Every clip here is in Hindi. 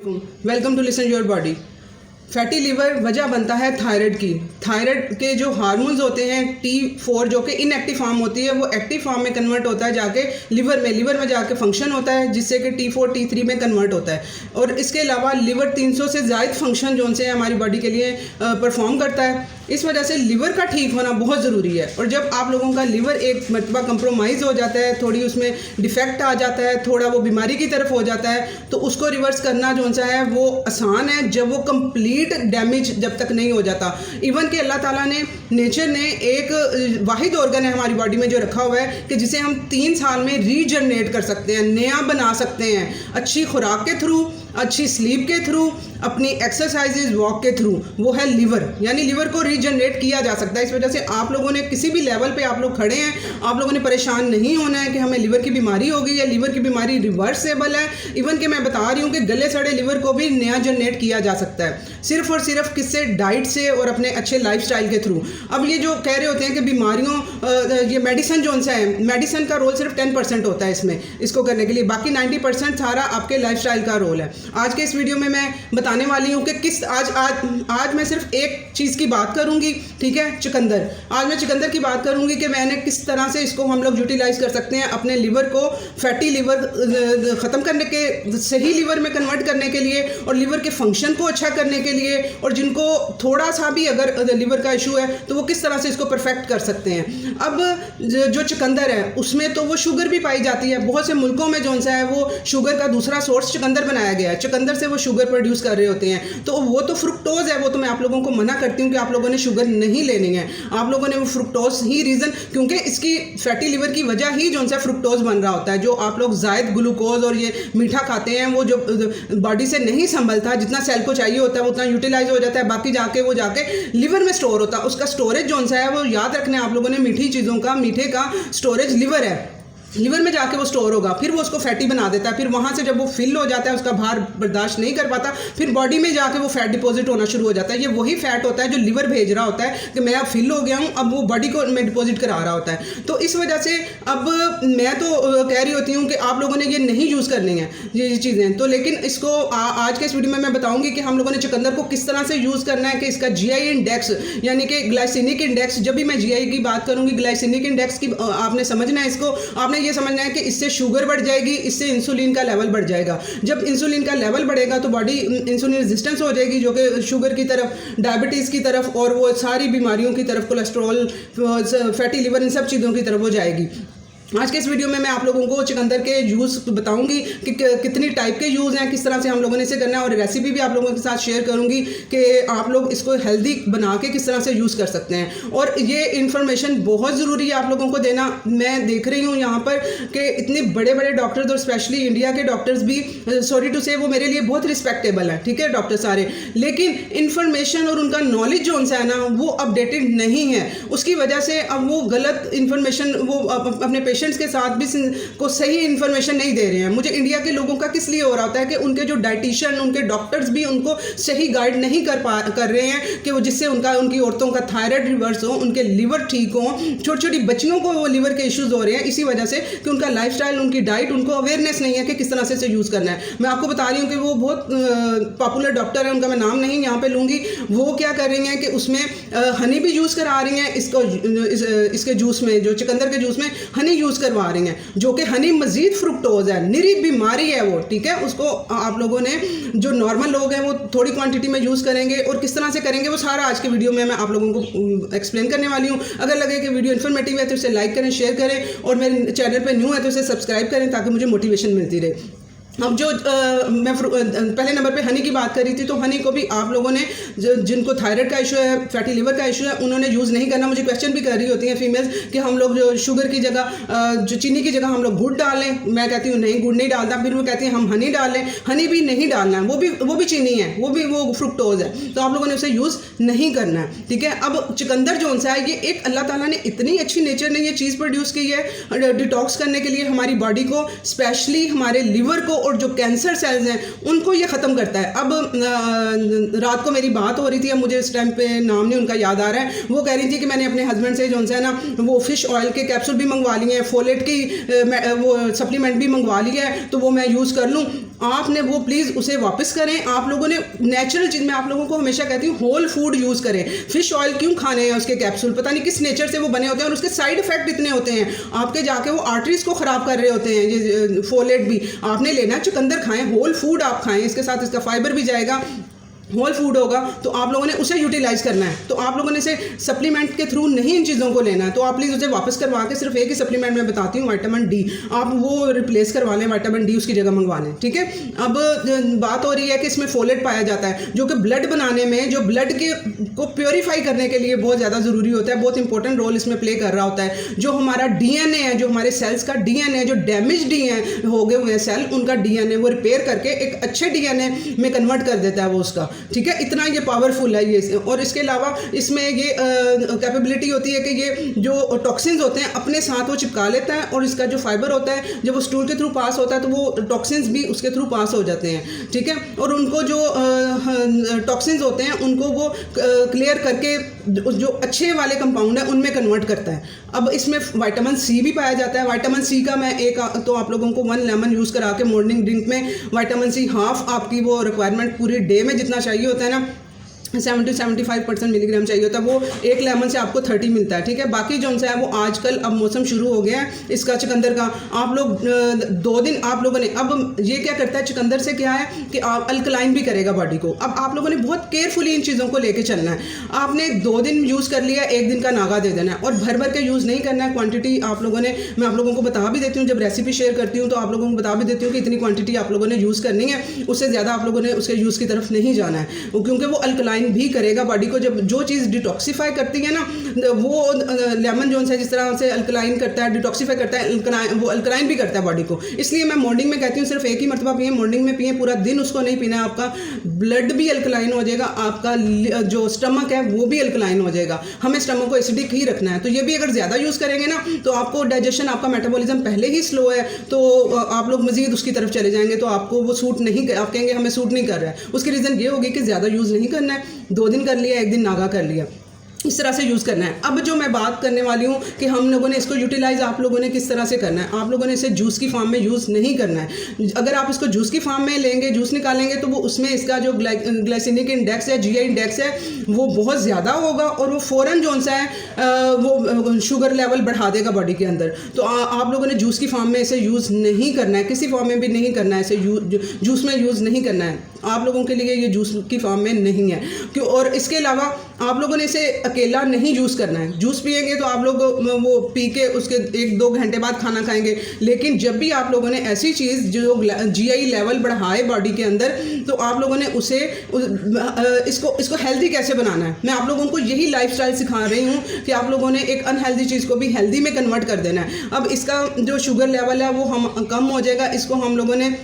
Welcome to listen your body. Fatty liver वजह बनता है थायराइड की। थायराइड के जो हार्मोन्स होते हैं T4 जो कि इनएक्टिव फॉर्म होती है वो एक्टिव फॉर्म में कन्वर्ट होता है जाके लिवर में जाके फंक्शन होता है जिससे कि T4 T3 में कन्वर्ट होता है। और इसके अलावा लिवर 300 से ज़ायद फंक्शन जो से हमारी बॉडी के लिए परफॉर्म करता है। इस वजह से लिवर का ठीक होना बहुत ज़रूरी है। और जब आप लोगों का लिवर एक मरतबा कंप्रोमाइज़ हो जाता है, थोड़ी उसमें डिफेक्ट आ जाता है, थोड़ा वो बीमारी की तरफ हो जाता है, तो उसको रिवर्स करना जो सा है वो आसान है जब वो कंप्लीट डैमेज जब तक नहीं हो जाता। इवन कि अल्लाह ताला ने नेचर ने एक वाहिद ऑर्गन है हमारी बॉडी में जो रखा हुआ है कि जिसे हम 3 साल में रीजनरेट कर सकते हैं, नया बना सकते हैं, अच्छी खुराक के थ्रू, अच्छी स्लीप के थ्रू, अपनी एक्सरसाइजेज वॉक के थ्रू। वो है लिवर, यानी लिवर को रीजनरेट किया जा सकता है। इस वजह से आप लोगों ने किसी भी लेवल पे आप लोग खड़े हैं, आप लोगों ने परेशान नहीं होना है कि हमें लिवर की बीमारी हो गई है। लिवर की बीमारी रिवर्सेबल है। इवन कि मैं बता रही हूँ कि गले सड़े लिवर को भी नया जनरेट किया जा सकता है सिर्फ और सिर्फ किससे, डाइट से और अपने अच्छे लाइफस्टाइल के थ्रू। अब ये जो कह रहे होते हैं कि बीमारियों ये मेडिसिन जो सा है, मेडिसिन का रोल सिर्फ 10% होता है इसमें, इसको करने के लिए, बाकी 90% सारा आपके लाइफस्टाइल का रोल है। आज के इस वीडियो में मैं बताने वाली हूँ कि किस आज मैं सिर्फ एक चीज़ की बात करूँगी, ठीक है, चुकंदर। आज मैं चुकंदर की बात करूँगी कि मैंने किस तरह से इसको हम लोग यूटिलाइज कर सकते हैं अपने लिवर को फैटी लिवर ख़त्म करने के, सही लिवर में कन्वर्ट करने के लिए और लिवर के फंक्शन को अच्छा करने के लिए। और जिनको थोड़ा सा भी अगर लिवर का इशू है तो वो किस तरह से इसको परफेक्ट कर सकते हैं। अब जो चुकंदर है उसमें तो वो शुगर भी पाई जाती है। बहुत से मुल्कों में जो सा है वो शुगर का दूसरा सोर्स चुकंदर बनाया गया है। चुकंदर से वो शुगर प्रोड्यूस कर रहे होते हैं, तो वो तो फ्रुक्टोज है। वो तो मैं आप लोगों को मना करती हूँ कि आप लोगों ने शुगर नहीं लेनी है। आप लोगों ने वो फ्रुक्टोज ही रीज़न, क्योंकि इसकी फैटी लिवर की वजह ही जो सा फ्रुक्टोज बन रहा होता है। जो आप लोग ज़ायद ग्लूकोज और ये मीठा खाते हैं वो जो बॉडी से नहीं संभलता, जितना सेल को चाहिए होता है उतना यूटिलाइज हो जाता है, बाकी वो जाके लिवर में स्टोर होता है। उसका स्टोरेज जो सा है वो याद रखना है आप लोगों ने, मीठी चीज़ों का, मीठे का स्टोरेज लिवर है। लिवर में जाके वो स्टोर होगा, फिर वो उसको फैटी बना देता है। फिर वहाँ से जब वो फिल हो जाता है, उसका भार बर्दाश्त नहीं कर पाता, फिर बॉडी में जाके वो फैट डिपॉजिट होना शुरू हो जाता है। ये वही फैट होता है जो लिवर भेज रहा होता है कि मैं अब फिल हो गया हूँ, अब वो बॉडी को मैं डिपॉजिट करा रहा होता है। तो इस वजह से अब मैं तो कह रही होती हूँ कि आप लोगों ने ये नहीं यूज़ करनी है ये चीज़ें तो। लेकिन इसको आज के इस वीडियो में मैं बताऊँगी कि हम लोगों ने चुकंदर को किस तरह से यूज़ करना है कि इसका GI इंडेक्स, यानी कि ग्लाइसेमिक इंडेक्स, जब भी मैं GI की बात करूँगी, ग्लाइसेमिक इंडेक्स की आपने समझना है। इसको आपने ये समझना है कि इससे शुगर बढ़ जाएगी, इससे इंसुलिन का लेवल बढ़ जाएगा। जब इंसुलिन का लेवल बढ़ेगा तो बॉडी इंसुलिन रेजिस्टेंस हो जाएगी, जो कि शुगर की तरफ, डायबिटीज़ की तरफ और वो सारी बीमारियों की तरफ, कोलेस्ट्रॉल, फैटी लिवर, इन सब चीज़ों की तरफ हो जाएगी। आज के इस वीडियो में मैं आप लोगों को चुकंदर के यूज़ बताऊंगी कि कितनी टाइप के यूज़ हैं, किस तरह से हम लोगों ने इसे करना है, और रेसिपी भी आप लोगों के साथ शेयर करूंगी कि आप लोग इसको हेल्दी बना के किस तरह से यूज़ कर सकते हैं। और ये इन्फॉर्मेशन बहुत ज़रूरी है आप लोगों को देना। मैं देख रही हूँ यहाँ पर कि इतने बड़े बड़े डॉक्टर्स और स्पेशली इंडिया के डॉक्टर्स भी, सॉरी टू से, वो मेरे लिए बहुत रिस्पेक्टेबल है, ठीक है, डॉक्टर सारे, लेकिन इन्फॉर्मेशन और उनका नॉलेज जो है ना वो अपडेटेड नहीं है। उसकी वजह से अब वो गलत इन्फॉर्मेशन वो अपने पेशेंट्स के साथ भी को सही इन्फॉर्मेशन नहीं दे रहे हैं। मुझे इंडिया के लोगों का किस लिए हो रहा होता है कि उनके जो डाइटिशियन, उनके डॉक्टर्स भी उनको सही गाइड नहीं कर रहे हैं कि वो जिससे उनकी औरतों का थायराइड रिवर्स हो, उनके लिवर ठीक हो। छोटी छोटी बच्चियों को वो लिवर के इश्यूज हो रहे हैं इसी वजह से कि उनका लाइफस्टाइल, उनकी डाइट, उनको अवेयरनेस नहीं है कि किस तरह से इसे यूज़ करना है। मैं आपको बता रही हूँ कि वो बहुत पॉपुलर डॉक्टर है, उनका मैं नाम नहीं यहाँ पे लूँगी। वो क्या कर रही हैं कि उसमें हनी भी यूज़ करा रही हैं, इसके जूस में, जो चुकंदर के जूस में हनी यूज़ करवा रही हैं, जो कि हनी मजीद फ्रुक्टोज है, निरी बीमारी है वो, ठीक है। उसको आप लोगों ने, जो नॉर्मल लोग हैं, वो थोड़ी क्वांटिटी में यूज़ करेंगे। और किस तरह से करेंगे वो सारा आज के वीडियो में मैं आप लोगों को एक्सप्लेन करने वाली हूँ। अगर लगे कि वीडियो इन्फॉर्मेटिव है तो इसे लाइक करें, शेयर करें, और मेरे चैनल पर न्यू है तो इसे सब्सक्राइब करें ताकि मुझे मोटिवेशन मिलती रहे। अब जो मैं पहले नंबर पे हनी की बात कर रही थी, तो हनी को भी आप लोगों ने, जिनको थायराइड का इशू है, फैटी लिवर का इशू है, उन्होंने यूज़ नहीं करना। मुझे क्वेश्चन भी कर रही होती हैं फीमेल्स कि हम लोग जो शुगर की जगह, जो चीनी की जगह हम लोग गुड़ डालें। मैं कहती हूँ नहीं, गुड़ नहीं डालता। फिर वो कहती हैं हम हनी डालें। हनी भी नहीं डालना है, वो भी चीनी है, वो फ्रुक्टोज है, तो आप लोगों ने उसे यूज़ नहीं करना है, ठीक है। अब चुकंदर जो सा है, ये एक अल्लाह ताला ने इतनी अच्छी नेचर ने ये चीज़ प्रोड्यूस की है डिटॉक्स करने के लिए हमारी बॉडी को, स्पेशली हमारे लिवर को, और जो कैंसर सेल्स हैं उनको ये ख़त्म करता है। अब रात को मेरी बात हो रही थी, अब मुझे इस टाइम पे नाम नहीं उनका याद आ रहा है, वो कह रही थी कि मैंने अपने हस्बैंड से जो है ना वो फ़िश ऑयल के कैप्सूल भी मंगवा लिए हैं, फोलेट की वो सप्लीमेंट भी मंगवा लिया है, तो वो मैं यूज़ कर लूँ। आपने वो प्लीज़ उसे वापस करें। आप लोगों ने नेचुरल चीज़, मैं आप लोगों को हमेशा कहती हूँ होल फूड यूज़ करें। फिश ऑयल क्यों खाने हैं उसके कैप्सूल, पता नहीं किस नेचर से वो बने होते हैं और उसके साइड इफेक्ट इतने होते हैं, आपके जाके वो आर्टरीज को ख़राब कर रहे होते हैं। ये फोलेट भी आपने लेना, चुकंदर खाएं, होल फूड आप खाएं, इसके साथ इसका फाइबर भी जाएगा, होल फूड होगा, तो आप लोगों ने उसे यूटिलाइज़ करना है। तो आप लोगों ने इसे सप्लीमेंट के थ्रू नहीं इन चीज़ों को लेना है। तो आप प्लीज़ उसे वापस करवा के सिर्फ एक ही सप्लीमेंट मैं बताती हूँ, विटामिन डी, आप वो रिप्लेस करवा लें, विटामिन डी उसकी जगह मंगवा लें, ठीक है। अब बात हो रही है कि इसमें फोलेट पाया जाता है, जो कि ब्लड बनाने में, जो ब्लड के को प्योरीफाई करने के लिए बहुत ज़्यादा ज़रूरी होता है, बहुत इंपॉर्टेंट रोल इसमें प्ले कर रहा होता है। जो हमारा डीएनए है, जो हमारे सेल्स का डीएनए, जो डैमेज डीएनए हो गए हुए हैं सेल, उनका डीएनए वो रिपेयर करके एक अच्छे डीएनए में कन्वर्ट कर देता है वो उसका, ठीक है। इतना ये पावरफुल है ये। और इसके अलावा इसमें ये कैपेबिलिटी होती है कि ये जो टॉक्सिन्स होते हैं अपने साथ वो चिपका लेता है, और इसका जो फाइबर होता है जब वो स्टूल के थ्रू पास होता है तो वो टॉक्सिन्स भी उसके थ्रू पास हो जाते हैं, ठीक है। और उनको जो टॉक्सिन्स होते हैं उनको वो क्लियर करके जो अच्छे वाले कंपाउंड है उनमें कन्वर्ट करता है। अब इसमें विटामिन सी भी पाया जाता है। विटामिन सी का मैं एक तो आप लोगों को 1 लेमन यूज़ करा के मॉर्निंग ड्रिंक में विटामिन सी हाफ आपकी वो रिक्वायरमेंट पूरी डे में जितना चाहिए होता है ना, 70-75% मिलीग्राम चाहिए होता है, वो एक लेमन से आपको 30 मिलता है, ठीक है। बाकी जो सा है वो आजकल अब मौसम शुरू हो गया है इसका चुकंदर का, आप लोग 2 दिन आप लोगों ने, अब ये क्या करता है चुकंदर से क्या है कि आप अल्कलाइन भी करेगा बॉडी को। अब आप लोगों ने बहुत केयरफुली इन चीज़ों को लेके चलना है। आपने 2 दिन यूज़ कर लिया, 1 दिन का नागा दे देना है, और भर भर के यूज़ नहीं करना है। क्वान्टिटी आप लोगों ने, मैं आप लोगों को बता भी देती हूँ, जब रेसिपी शेयर करती हूँ तो आप लोगों को बता भी देती हूँ कि इतनी क्वान्टिटी आप लोगों ने यूज़ करनी है, उससे ज़्यादा आप लोगों ने उसके यूज़ की तरफ नहीं जाना है, क्योंकि वो अल्कलाइन भी करेगा बॉडी को। जब जो चीज़ डिटॉक्सीफाई करती है ना, वो लेमन जोन से जिस तरह से अल्कलाइन करता है, डिटॉक्सीफाई करता है, वो अल्कलाइन भी करता है बॉडी को। इसलिए मैं मॉर्निंग में कहती हूँ सिर्फ एक ही मरतबा पिए, मॉर्निंग में पिए, पूरा दिन उसको नहीं पीना है। आपका ब्लड भी अल्कलाइन हो जाएगा, आपका जो स्टमक है वो भी अल्कलाइन हो जाएगा। हमें स्टमक को एसिडिक ही रखना है। तो ये भी अगर ज़्यादा यूज़ करेंगे ना तो आपको डाइजेशन, आपका मेटाबॉलिज्म पहले ही स्लो है, तो आप लोग मजीद उसकी तरफ चले जाएंगे, तो आपको वो सूट नहीं, आप कहेंगे हमें सूट नहीं कर रहा है। उसकी रीज़न ये होगी कि ज़्यादा यूज़ नहीं करना है, 2 दिन कर लिया, 1 दिन नागा कर लिया, इस तरह से यूज़ करना है। अब जो मैं बात करने वाली हूँ कि हम लोगों ने इसको यूटिलाइज आप लोगों ने किस तरह से करना है। आप लोगों ने इसे जूस की फॉर्म में यूज़ नहीं करना है। अगर आप इसको जूस की फॉर्म में लेंगे, जूस निकालेंगे, तो वो उसमें इसका जो ग्लाइसेमिक इंडेक्स है, जीआई इंडेक्स है, वो बहुत ज़्यादा होगा, और वो फ़ौरन जो सा है वो शुगर लेवल बढ़ा देगा बॉडी के अंदर। तो आप लोगों ने जूस की फॉर्म में इसे यूज़ नहीं करना है, किसी फॉर्म में भी नहीं करना है, इसे जूस में यूज़ नहीं करना है। आप लोगों के लिए ये जूस की फॉर्म में नहीं है क्यों। और इसके अलावा आप लोगों ने इसे अकेला नहीं यूज़ करना है। जूस पिएंगे तो आप लोग वो पी के उसके 1-2 घंटे बाद खाना खाएंगे, लेकिन जब भी आप लोगों ने ऐसी चीज़ जो जीआई लेवल बढ़ाए बॉडी के अंदर, तो आप लोगों ने उसे इसको हेल्दी कैसे बनाना है। मैं आप लोगों को यही लाइफस्टाइल सिखा रही हूँ कि आप लोगों ने एक अनहेल्दी चीज़ को भी हेल्दी में कन्वर्ट कर देना है। अब इसका जो शुगर लेवल है वो हम कम हो जाएगा। इसको हम लोगों ने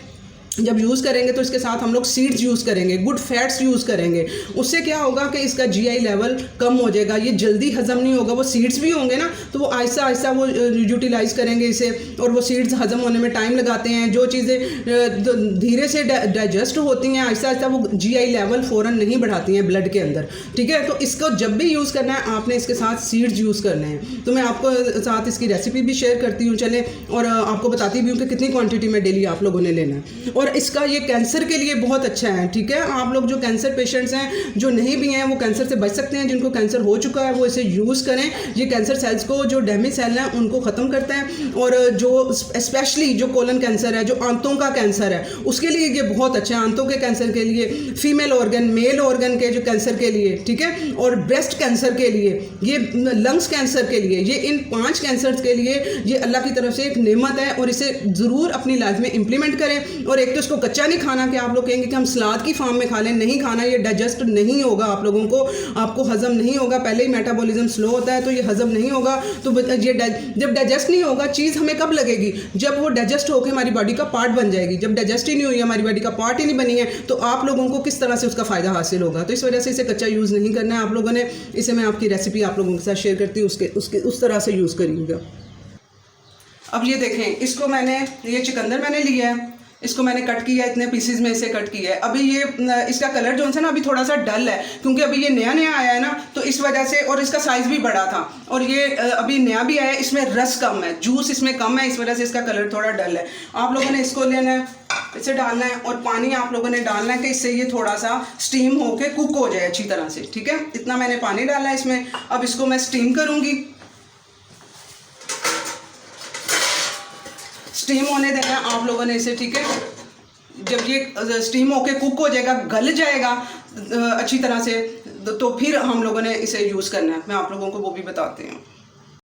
जब यूज़ करेंगे तो इसके साथ हम लोग सीड्स यूज़ करेंगे, गुड फैट्स यूज़ करेंगे। उससे क्या होगा कि इसका जीआई लेवल कम हो जाएगा, ये जल्दी हजम नहीं होगा। वो सीड्स भी होंगे ना, तो वो आहिस्ता आहिस्ता वो यूटिलाइज़ करेंगे इसे, और वो सीड्स हजम होने में टाइम लगाते हैं। जो चीज़ें धीरे से डाइजेस्ट होती हैं, आहिस्ता आहिस्ता वो जीआई लेवल फ़ौरन नहीं बढ़ाती हैं ब्लड के अंदर, ठीक है। तो इसको जब भी यूज़ करना है आपने इसके साथ सीड्स यूज़ करने हैं। तो मैं आपको साथ इसकी रेसिपी भी शेयर करती हूँ, चले, और आपको बताती भी हूँ कि कितनी क्वान्टिटी में डेली आप लोगों ने लेना है। और इसका ये कैंसर के लिए बहुत अच्छा है, ठीक है। आप लोग जो कैंसर पेशेंट्स हैं, जो नहीं भी हैं, वो कैंसर से बच सकते हैं। जिनको कैंसर हो चुका है वो इसे यूज़ करें। ये कैंसर सेल्स को, जो डैमेज सेल हैं उनको ख़त्म करता है। और जो स्पेशली जो कोलन कैंसर है, जो आंतों का कैंसर है, उसके लिए ये बहुत अच्छा है। आंतों के कैंसर के लिए, फीमेल ऑर्गन, मेल ऑर्गन के जो कैंसर के लिए, ठीक है, और ब्रेस्ट कैंसर के लिए, ये लंग्स कैंसर के लिए, ये इन 5 कैंसर के लिए ये अल्लाह की तरफ से एक नेमत है, और इसे ज़रूर अपनी लाइफ में इम्प्लीमेंट करें। और एक तो इसको कच्चा नहीं खाना कि आप लोग कहेंगे कि हम सलाद की फॉर्म में खा लें, नहीं खाना। ये डाइजेस्ट नहीं होगा आप लोगों को, आपको हजम नहीं होगा। पहले ही मेटाबॉलिज्म स्लो होता है, तो ये हजम नहीं होगा। तो ये जब डाइजेस्ट नहीं होगा, चीज़ हमें कब लगेगी, जब वो डाइजेस्ट होकर हमारी बॉडी का पार्ट बन जाएगी। जब डाइजेस्ट ही नहीं हुई, हमारी बॉडी का पार्ट ही नहीं बनी है, तो आप लोगों को किस तरह से उसका फ़ायदा हासिल होगा। तो इस वजह से इसे कच्चा यूज़ नहीं करना है आप लोगों ने। इसे मैं आपकी रेसिपी आप लोगों के साथ शेयर करती हूँ, उसके उस तरह से यूज़ करिएगा। अब ये देखें, इसको मैंने, ये चुकंदर मैंने लिया है, इसको मैंने कट किया, इतने पीसेस में इसे कट किया है। अभी ये इसका कलर जो है ना अभी थोड़ा सा डल है, क्योंकि अभी ये नया नया आया है ना, तो इस वजह से। और इसका साइज़ भी बड़ा था, और ये अभी नया भी आया है, इसमें रस कम है, जूस इसमें कम है, इस वजह से इसका कलर थोड़ा डल है। आप लोगों ने इसको लेना है, इसे डालना है और पानी आप लोगों ने डालना है कि इससे ये थोड़ा सा स्टीम होके कुक हो जाए अच्छी तरह से, ठीक है। इतना मैंने पानी डाला है इसमें। अब इसको मैं स्टीम करूँगी। स्टीम होने देना है आप लोगों ने इसे, ठीक है। जब ये स्टीम होके कुक हो जाएगा, गल जाएगा अच्छी तरह से, तो फिर हम लोगों ने इसे यूज़ करना है। मैं आप लोगों को वो भी बताती हूँ।